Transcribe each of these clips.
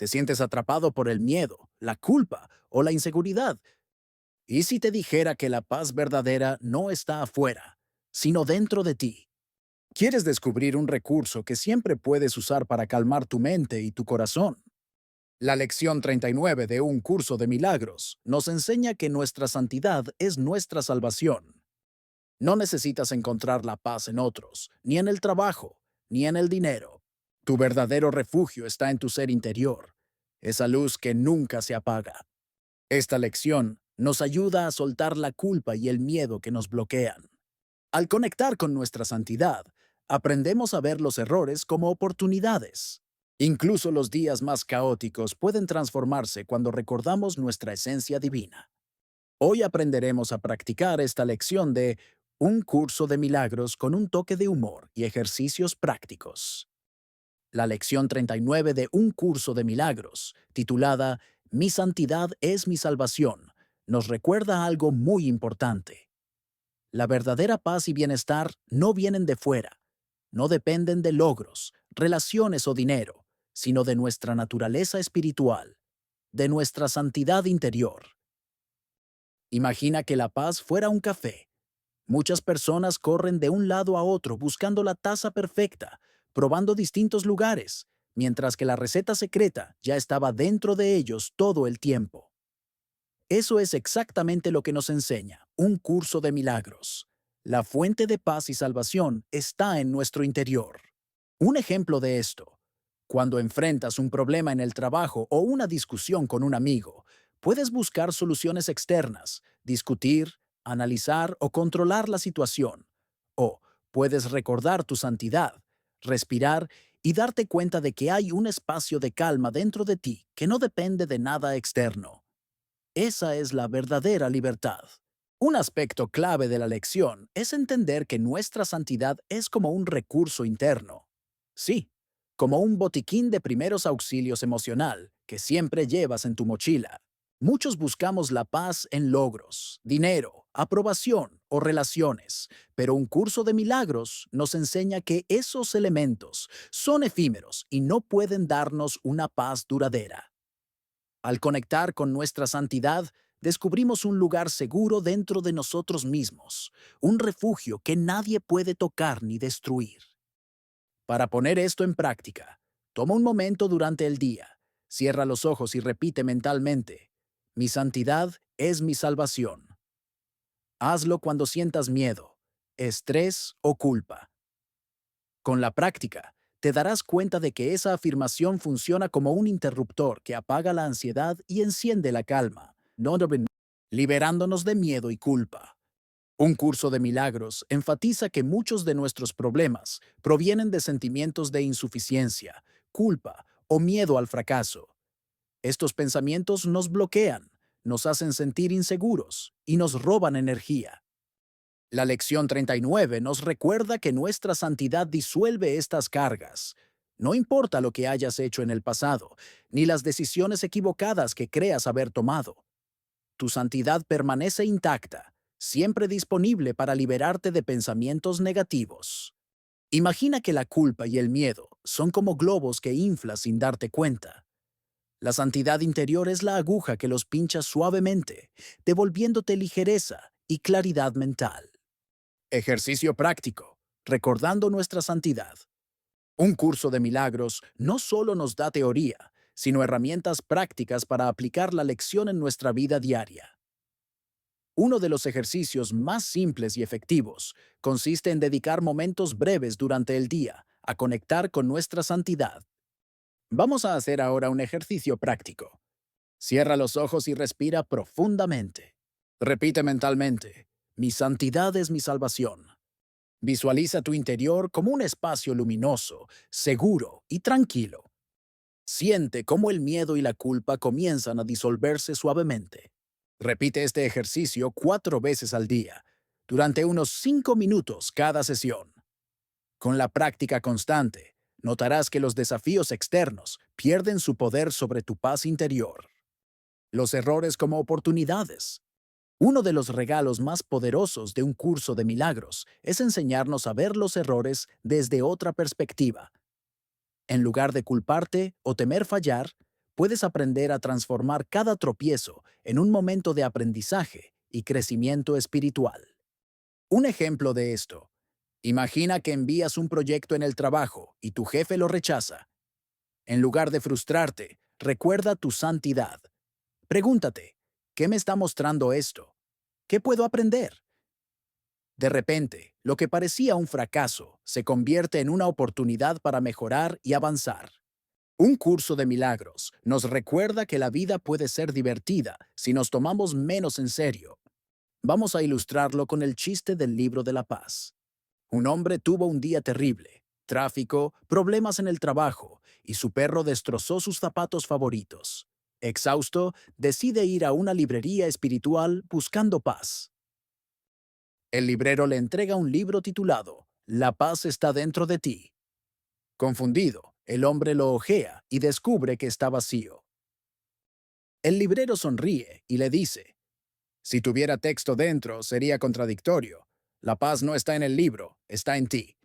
Te sientes atrapado por el miedo, la culpa o la inseguridad. ¿Y si te dijera que la paz verdadera no está afuera, sino dentro de ti? ¿Quieres descubrir un recurso que siempre puedes usar para calmar tu mente y tu corazón? La lección 39 de Un Curso de Milagros nos enseña que nuestra santidad es nuestra salvación. No necesitas encontrar la paz en otros, ni en el trabajo, ni en el dinero. Tu verdadero refugio está en tu ser interior, esa luz que nunca se apaga. Esta lección nos ayuda a soltar la culpa y el miedo que nos bloquean. Al conectar con nuestra santidad, aprendemos a ver los errores como oportunidades. Incluso los días más caóticos pueden transformarse cuando recordamos nuestra esencia divina. Hoy aprenderemos a practicar esta lección de Un Curso de Milagros con un toque de humor y ejercicios prácticos. La lección 39 de Un Curso de Milagros, titulada Mi santidad es mi salvación, nos recuerda algo muy importante. La verdadera paz y bienestar no vienen de fuera, no dependen de logros, relaciones o dinero, sino de nuestra naturaleza espiritual, de nuestra santidad interior. Imagina que la paz fuera un café. Muchas personas corren de un lado a otro buscando la taza perfecta, probando distintos lugares, mientras que la receta secreta ya estaba dentro de ellos todo el tiempo. Eso es exactamente lo que nos enseña Un Curso de Milagros. La fuente de paz y salvación está en nuestro interior. Un ejemplo de esto: cuando enfrentas un problema en el trabajo o una discusión con un amigo, puedes buscar soluciones externas, discutir, analizar o controlar la situación. O puedes recordar tu santidad, respirar y darte cuenta de que hay un espacio de calma dentro de ti que no depende de nada externo. Esa es la verdadera libertad. Un aspecto clave de la lección es entender que nuestra santidad es como un recurso interno. Sí, como un botiquín de primeros auxilios emocional que siempre llevas en tu mochila. Muchos buscamos la paz en logros, dinero, aprobación o relaciones, pero Un Curso de Milagros nos enseña que esos elementos son efímeros y no pueden darnos una paz duradera. Al conectar con nuestra santidad, descubrimos un lugar seguro dentro de nosotros mismos, un refugio que nadie puede tocar ni destruir. Para poner esto en práctica, toma un momento durante el día, cierra los ojos y repite mentalmente: Mi santidad es mi salvación. Hazlo cuando sientas miedo, estrés o culpa. Con la práctica, te darás cuenta de que esa afirmación funciona como un interruptor que apaga la ansiedad y enciende la calma, liberándonos de miedo y culpa. Un Curso de Milagros enfatiza que muchos de nuestros problemas provienen de sentimientos de insuficiencia, culpa o miedo al fracaso. Estos pensamientos nos bloquean, nos hacen sentir inseguros y nos roban energía. La lección 39 nos recuerda que nuestra santidad disuelve estas cargas. No importa lo que hayas hecho en el pasado, ni las decisiones equivocadas que creas haber tomado. Tu santidad permanece intacta, siempre disponible para liberarte de pensamientos negativos. Imagina que la culpa y el miedo son como globos que inflas sin darte cuenta. La santidad interior es la aguja que los pincha suavemente, devolviéndote ligereza y claridad mental. Ejercicio práctico, recordando nuestra santidad. Un Curso de Milagros no solo nos da teoría, sino herramientas prácticas para aplicar la lección en nuestra vida diaria. Uno de los ejercicios más simples y efectivos consiste en dedicar momentos breves durante el día a conectar con nuestra santidad. Vamos a hacer ahora un ejercicio práctico. Cierra los ojos y respira profundamente. Repite mentalmente: Mi santidad es mi salvación. Visualiza tu interior como un espacio luminoso, seguro y tranquilo. Siente cómo el miedo y la culpa comienzan a disolverse suavemente. Repite este ejercicio 4 veces al día, durante unos 5 minutos cada sesión. Con la práctica constante, notarás que los desafíos externos pierden su poder sobre tu paz interior. Los errores como oportunidades. Uno de los regalos más poderosos de Un Curso de Milagros es enseñarnos a ver los errores desde otra perspectiva. En lugar de culparte o temer fallar, puedes aprender a transformar cada tropiezo en un momento de aprendizaje y crecimiento espiritual. Un ejemplo de esto. Imagina que envías un proyecto en el trabajo y tu jefe lo rechaza. En lugar de frustrarte, recuerda tu santidad. Pregúntate, ¿qué me está mostrando esto? ¿Qué puedo aprender? De repente, lo que parecía un fracaso se convierte en una oportunidad para mejorar y avanzar. Un curso de milagros nos recuerda que la vida puede ser divertida si nos tomamos menos en serio. Vamos a ilustrarlo con el chiste del libro de la paz. Un hombre tuvo un día terrible, tráfico, problemas en el trabajo, y su perro destrozó sus zapatos favoritos. Exhausto, decide ir a una librería espiritual buscando paz. El librero le entrega un libro titulado La paz está dentro de ti. Confundido, el hombre lo hojea y descubre que está vacío. El librero sonríe y le dice, si tuviera texto dentro, sería contradictorio. La paz no está en el libro, está en ti.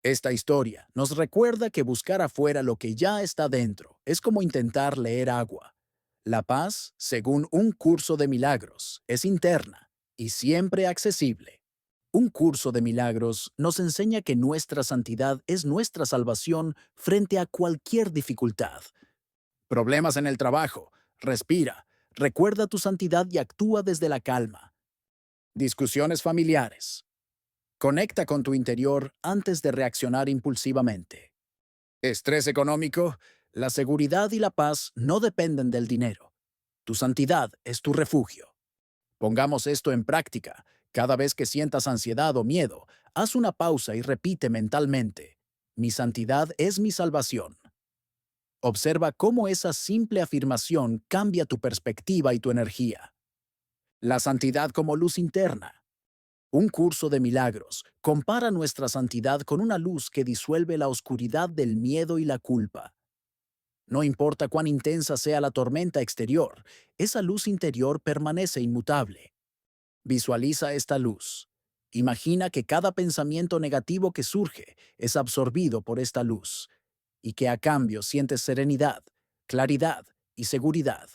Esta historia nos recuerda que buscar afuera lo que ya está dentro es como intentar leer agua. La paz, según un curso de milagros, es interna y siempre accesible. Un curso de milagros nos enseña que nuestra santidad es nuestra salvación frente a cualquier dificultad. Problemas en el trabajo. Respira. Recuerda tu santidad y actúa desde la calma. Discusiones familiares. Conecta con tu interior antes de reaccionar impulsivamente. Estrés económico. La seguridad y la paz no dependen del dinero. Tu santidad es tu refugio. Pongamos esto en práctica. Cada vez que sientas ansiedad o miedo, haz una pausa y repite mentalmente: mi santidad es mi salvación. Observa cómo esa simple afirmación cambia tu perspectiva y tu energía. La santidad como luz interna. Un curso de milagros compara nuestra santidad con una luz que disuelve la oscuridad del miedo y la culpa. No importa cuán intensa sea la tormenta exterior, esa luz interior permanece inmutable. Visualiza esta luz. Imagina que cada pensamiento negativo que surge es absorbido por esta luz y que a cambio sientes serenidad, claridad y seguridad.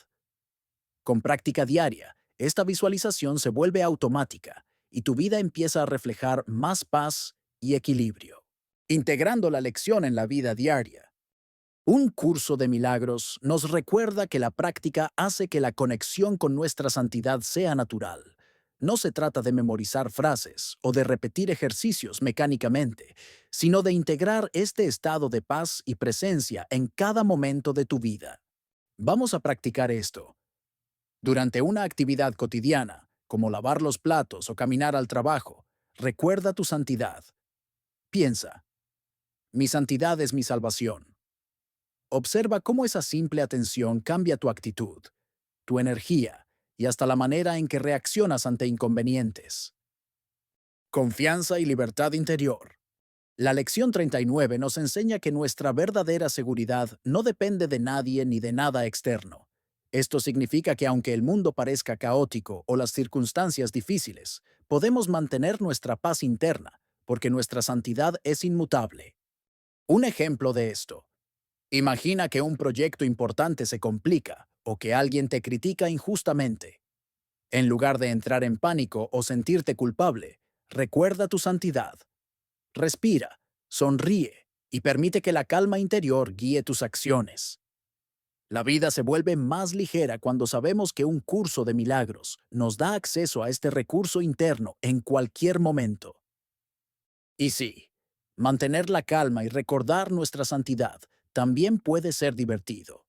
Con práctica diaria, esta visualización se vuelve automática y tu vida empieza a reflejar más paz y equilibrio. Integrando la lección en la vida diaria. Un curso de milagros nos recuerda que la práctica hace que la conexión con nuestra santidad sea natural. No se trata de memorizar frases o de repetir ejercicios mecánicamente, sino de integrar este estado de paz y presencia en cada momento de tu vida. Vamos a practicar esto. Durante una actividad cotidiana, como lavar los platos o caminar al trabajo, recuerda tu santidad. Piensa, mi santidad es mi salvación. Observa cómo esa simple atención cambia tu actitud, tu energía y hasta la manera en que reaccionas ante inconvenientes. Confianza y libertad interior. La lección 39 nos enseña que nuestra verdadera seguridad no depende de nadie ni de nada externo. Esto significa que aunque el mundo parezca caótico o las circunstancias difíciles, podemos mantener nuestra paz interna, porque nuestra santidad es inmutable. Un ejemplo de esto. Imagina que un proyecto importante se complica o que alguien te critica injustamente. En lugar de entrar en pánico o sentirte culpable, recuerda tu santidad. Respira, sonríe y permite que la calma interior guíe tus acciones. La vida se vuelve más ligera cuando sabemos que un curso de milagros nos da acceso a este recurso interno en cualquier momento. Y sí, mantener la calma y recordar nuestra santidad también puede ser divertido.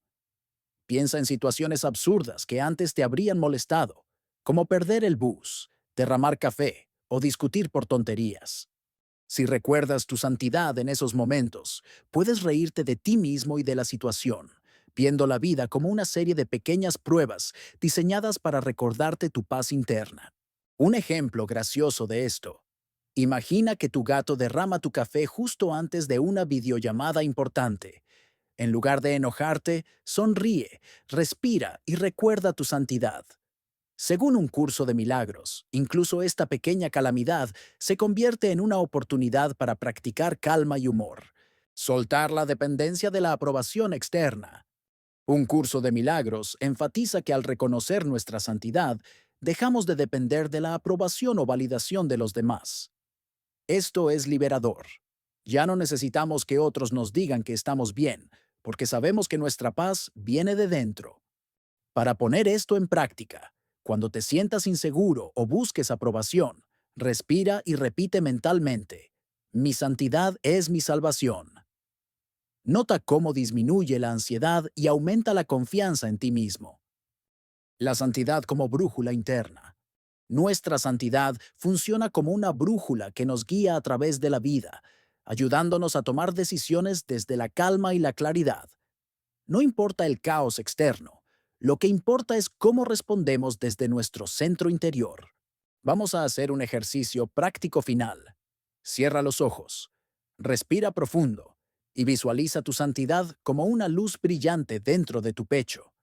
Piensa en situaciones absurdas que antes te habrían molestado, como perder el bus, derramar café o discutir por tonterías. Si recuerdas tu santidad en esos momentos, puedes reírte de ti mismo y de la situación, viendo la vida como una serie de pequeñas pruebas diseñadas para recordarte tu paz interna. Un ejemplo gracioso de esto. Imagina que tu gato derrama tu café justo antes de una videollamada importante. En lugar de enojarte, sonríe, respira y recuerda tu santidad. Según un curso de milagros, incluso esta pequeña calamidad se convierte en una oportunidad para practicar calma y humor. Soltar la dependencia de la aprobación externa. Un curso de milagros enfatiza que al reconocer nuestra santidad, dejamos de depender de la aprobación o validación de los demás. Esto es liberador. Ya no necesitamos que otros nos digan que estamos bien, porque sabemos que nuestra paz viene de dentro. Para poner esto en práctica, cuando te sientas inseguro o busques aprobación, respira y repite mentalmente: mi santidad es mi salvación. Nota cómo disminuye la ansiedad y aumenta la confianza en ti mismo. La santidad como brújula interna. Nuestra santidad funciona como una brújula que nos guía a través de la vida, ayudándonos a tomar decisiones desde la calma y la claridad. No importa el caos externo, lo que importa es cómo respondemos desde nuestro centro interior. Vamos a hacer un ejercicio práctico final. Cierra los ojos, respira profundo y visualiza tu santidad como una luz brillante dentro de tu pecho.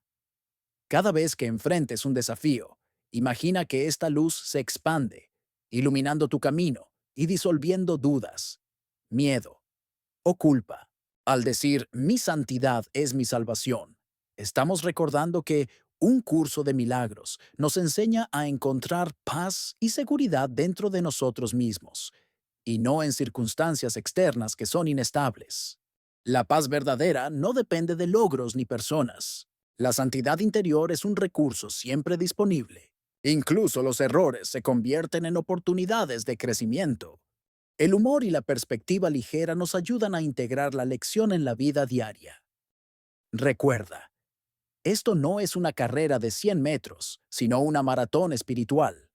Cada vez que enfrentes un desafío, imagina que esta luz se expande, iluminando tu camino y disolviendo dudas, miedo o culpa. Al decir mi santidad es mi salvación, estamos recordando que un curso de milagros nos enseña a encontrar paz y seguridad dentro de nosotros mismos, y no en circunstancias externas que son inestables. La paz verdadera no depende de logros ni personas. La santidad interior es un recurso siempre disponible. Incluso los errores se convierten en oportunidades de crecimiento. El humor y la perspectiva ligera nos ayudan a integrar la lección en la vida diaria. Recuerda, esto no es una carrera de 100 metros, sino una maratón espiritual.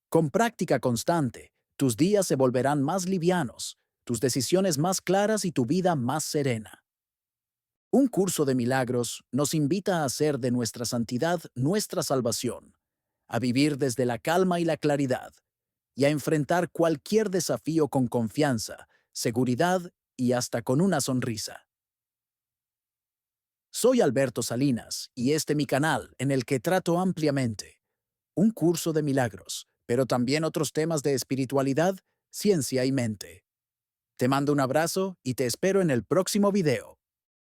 Con práctica constante, tus días se volverán más livianos, tus decisiones más claras y tu vida más serena. Un curso de milagros nos invita a hacer de nuestra santidad nuestra salvación, a vivir desde la calma y la claridad, y a enfrentar cualquier desafío con confianza, seguridad y hasta con una sonrisa. Soy Alberto Salinas y este mi canal en el que trato ampliamente un curso de milagros, pero también otros temas de espiritualidad, ciencia y mente. Te mando un abrazo y te espero en el próximo video.